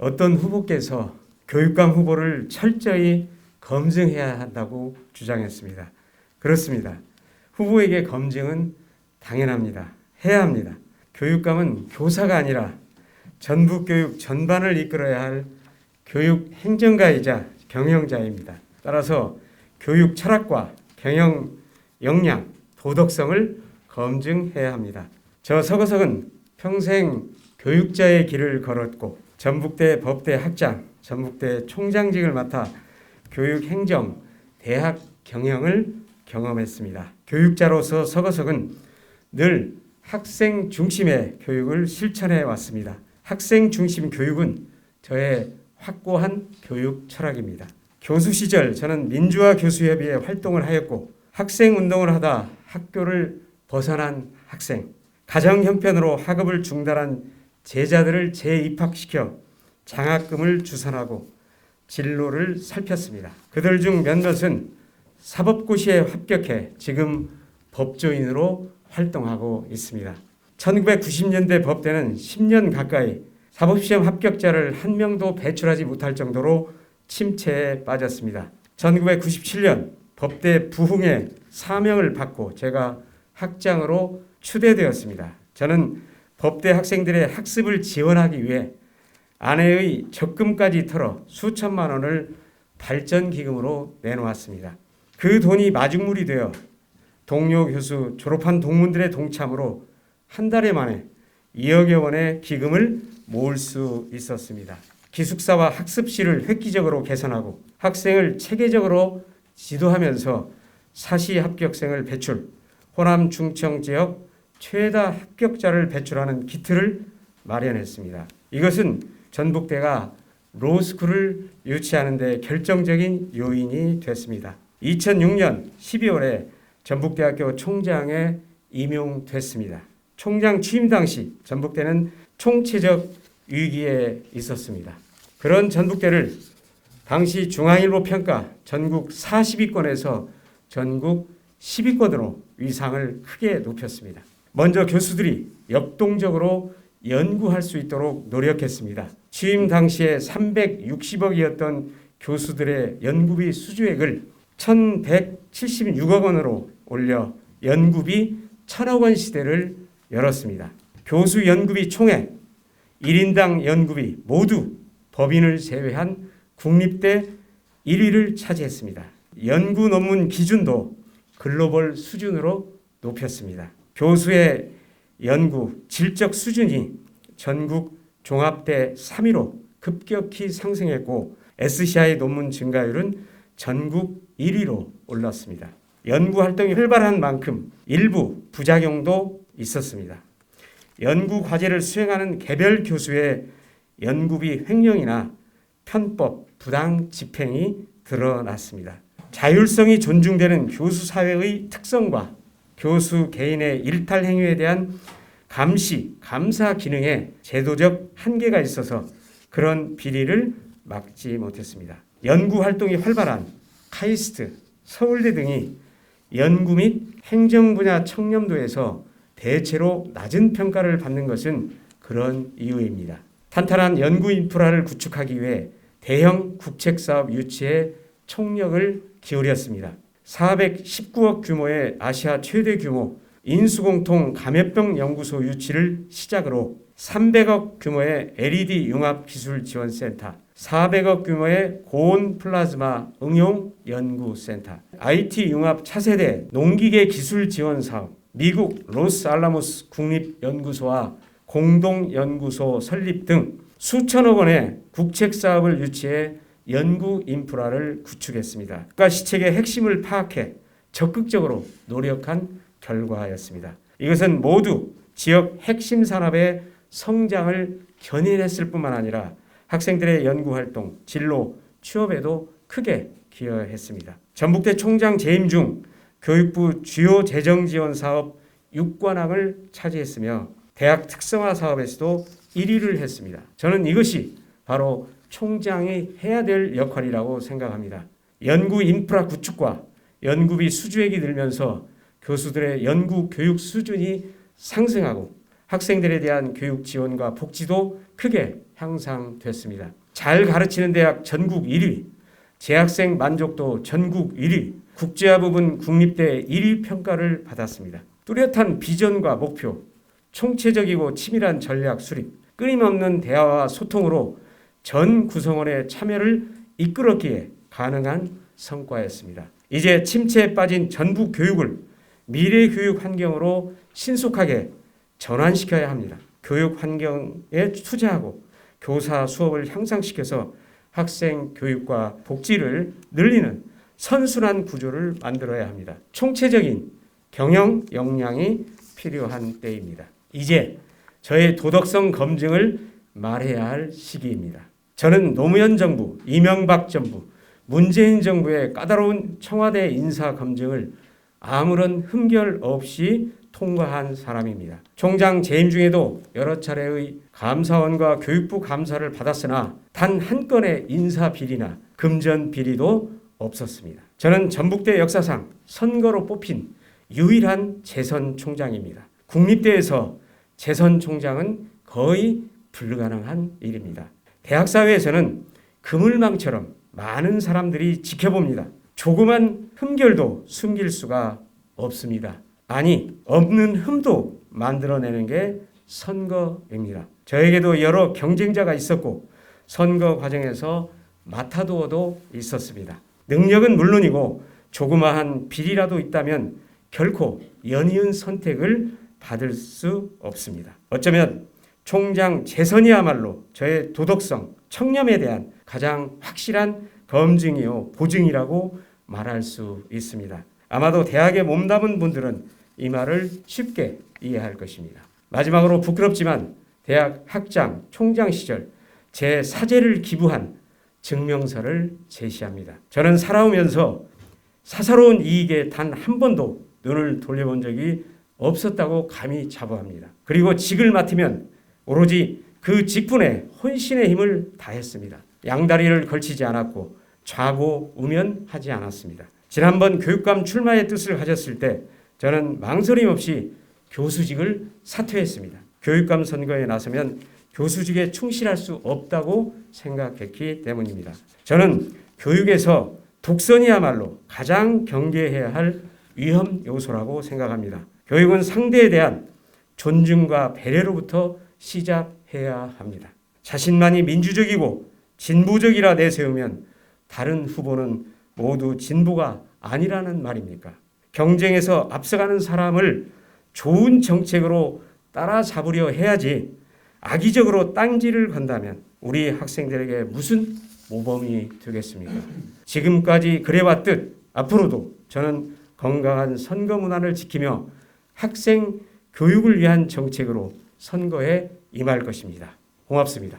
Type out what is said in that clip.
어떤 후보께서 교육감 후보를 철저히 검증해야 한다고 주장했습니다. 그렇습니다. 후보에게 검증은 당연합니다. 해야 합니다. 교육감은 교사가 아니라 전북교육 전반을 이끌어야 할 교육 행정가이자 경영자입니다. 따라서 교육 철학과 경영 역량, 도덕성을 검증해야 합니다. 저 서거석은 평생 교육자의 길을 걸었고 전북대 법대 학장, 전북대 총장직을 맡아 교육행정, 대학 경영을 경험했습니다. 교육자로서 서거석은 늘 학생 중심의 교육을 실천해 왔습니다. 학생 중심 교육은 저의 확고한 교육 철학입니다. 교수 시절 저는 민주화 교수협의회 활동을 하였고 학생 운동을 하다 학교를 벗어난 학생, 가정 형편으로 학업을 중단한 제자들을 재입학시켜 장학금을 주선하고 진로를 살폈습니다. 그들 중 몇몇은 사법고시에 합격해 지금 법조인으로 활동하고 있습니다. 1990년대 법대는 10년 가까이 사법시험 합격자를 한 명도 배출하지 못할 정도로 침체에 빠졌습니다. 1997년 법대 부흥의 사명을 받고 제가 학장으로 추대되었습니다. 저는 법대 학생들의 학습을 지원하기 위해 아내의 적금까지 털어 수천만 원을 발전기금으로 내놓았습니다. 그 돈이 마중물이 되어 동료 교수 졸업한 동문들의 동참으로 한 달 만에 2억여 원의 기금을 모을 수 있었습니다. 기숙사와 학습실을 획기적으로 개선하고 학생을 체계적으로 지도하면서 사시 합격생을 배출, 호남 충청 지역 최다 합격자를 배출하는 기틀을 마련했습니다. 이것은 전북대가 로스쿨을 유치하는 데 결정적인 요인이 됐습니다. 2006년 12월에 전북대학교 총장에 임용됐습니다. 총장 취임 당시 전북대는 총체적 위기에 있었습니다. 그런 전북대를 당시 중앙일보 평가 전국 40위권에서 전국 10위권으로 위상을 크게 높였습니다. 먼저 교수들이 역동적으로 연구할 수 있도록 노력했습니다. 취임 당시에 360억이었던 교수들의 연구비 수주액을 1,176억 원으로 올려 연구비 1,000억 원 시대를 열었습니다. 교수 연구비 총액, 1인당 연구비 모두 법인을 제외한 국립대 1위를 차지했습니다. 연구 논문 기준도 글로벌 수준으로 높였습니다. 교수의 연구 질적 수준이 전국 종합대 3위로 급격히 상승했고 SCI 논문 증가율은 전국 1위로 올랐습니다. 연구 활동이 활발한 만큼 일부 부작용도 있었습니다. 연구 과제를 수행하는 개별 교수의 연구비 횡령이나 편법, 부당 집행이 드러났습니다. 자율성이 존중되는 교수 사회의 특성과 교수 개인의 일탈 행위에 대한 감시, 감사 기능에 제도적 한계가 있어서 그런 비리를 막지 못했습니다. 연구 활동이 활발한 카이스트, 서울대 등이 연구 및 행정 분야 청렴도에서 대체로 낮은 평가를 받는 것은 그런 이유입니다. 탄탄한 연구 인프라를 구축하기 위해 대형 국책사업 유치에 총력을 기울였습니다. 419억 규모의 아시아 최대 규모 인수공통 감염병 연구소 유치를 시작으로 300억 규모의 LED 융합 기술 지원센터, 400억 규모의 고온 플라즈마 응용 연구센터, IT 융합 차세대 농기계 기술 지원 사업, 미국 로스알라모스 국립연구소와 공동연구소 설립 등 수천억 원의 국책 사업을 유치해 연구 인프라를 구축했습니다. 국가 시책의 핵심을 파악해 적극적으로 노력한 결과였습니다. 이것은 모두 지역 핵심 산업의 성장을 견인했을 뿐만 아니라 학생들의 연구활동, 진로, 취업에도 크게 기여했습니다. 전북대 총장 재임 중 교육부 주요 재정 지원 사업 6관왕을 차지했으며 대학 특성화 사업에서도 1위를 했습니다. 저는 이것이 바로 총장이 해야 될 역할이라고 생각합니다. 연구 인프라 구축과 연구비 수주액이 늘면서 교수들의 연구 교육 수준이 상승하고 학생들에 대한 교육 지원과 복지도 크게 향상됐습니다. 잘 가르치는 대학 전국 1위, 재학생 만족도 전국 1위, 국제화 부분 국립대 1위 평가를 받았습니다. 뚜렷한 비전과 목표, 총체적이고 치밀한 전략 수립, 끊임없는 대화와 소통으로 전 구성원의 참여를 이끌었기에 가능한 성과였습니다. 이제 침체에 빠진 전북 교육을 미래 교육 환경으로 신속하게 전환시켜야 합니다. 교육 환경에 투자하고 교사 수업을 향상시켜서 학생 교육과 복지를 늘리는 선순환 구조를 만들어야 합니다. 총체적인 경영 역량이 필요한 때입니다. 이제 저의 도덕성 검증을 말해야 할 시기입니다. 저는 노무현 정부, 이명박 정부, 문재인 정부의 까다로운 청와대 인사 검증을 아무런 흠결 없이 통과한 사람입니다. 총장 재임 중에도 여러 차례의 감사원과 교육부 감사를 받았으나 단 한 건의 인사 비리나 금전 비리도 없었습니다. 저는 전북대 역사상 선거로 뽑힌 유일한 재선 총장입니다. 국립대에서 재선 총장은 거의 불가능한 일입니다. 대학사회에서는 그물망처럼 많은 사람들이 지켜봅니다. 조그만 흠결도 숨길 수가 없습니다. 아니, 없는 흠도 만들어내는 게 선거입니다. 저에게도 여러 경쟁자가 있었고 선거 과정에서 맡아두어도 있었습니다. 능력은 물론이고 조그마한 비리라도 있다면 결코 연이은 선택을 받을 수 없습니다. 어쩌면 총장 재선이야말로 저의 도덕성, 청렴에 대한 가장 확실한 검증이요 보증이라고 말할 수 있습니다. 아마도 대학에 몸담은 분들은 이 말을 쉽게 이해할 것입니다. 마지막으로 부끄럽지만 대학 학장, 총장 시절 제 사재를 기부한 증명서를 제시합니다. 저는 살아오면서 사사로운 이익에 단 한 번도 눈을 돌려본 적이 없었다고 감히 자부합니다. 그리고 직을 맡으면 오로지 그 직분에 혼신의 힘을 다했습니다. 양다리를 걸치지 않았고 좌고우면하지 않았습니다. 지난번 교육감 출마의 뜻을 가졌을 때 저는 망설임 없이 교수직을 사퇴했습니다. 교육감 선거에 나서면 교수직에 충실할 수 없다고 생각했기 때문입니다. 저는 교육에서 독선이야말로 가장 경계해야 할 위험 요소라고 생각합니다. 교육은 상대에 대한 존중과 배려로부터 시작해야 합니다. 자신만이 민주적이고 진보적이라 내세우면 다른 후보는 모두 진보가 아니라는 말입니까? 경쟁에서 앞서가는 사람을 좋은 정책으로 따라잡으려 해야지 악의적으로 딴지를 건다면 우리 학생들에게 무슨 모범이 되겠습니까? 지금까지 그래왔듯 앞으로도 저는 건강한 선거 문화를 지키며 학생 교육을 위한 정책으로 선거에 임할 것입니다. 고맙습니다.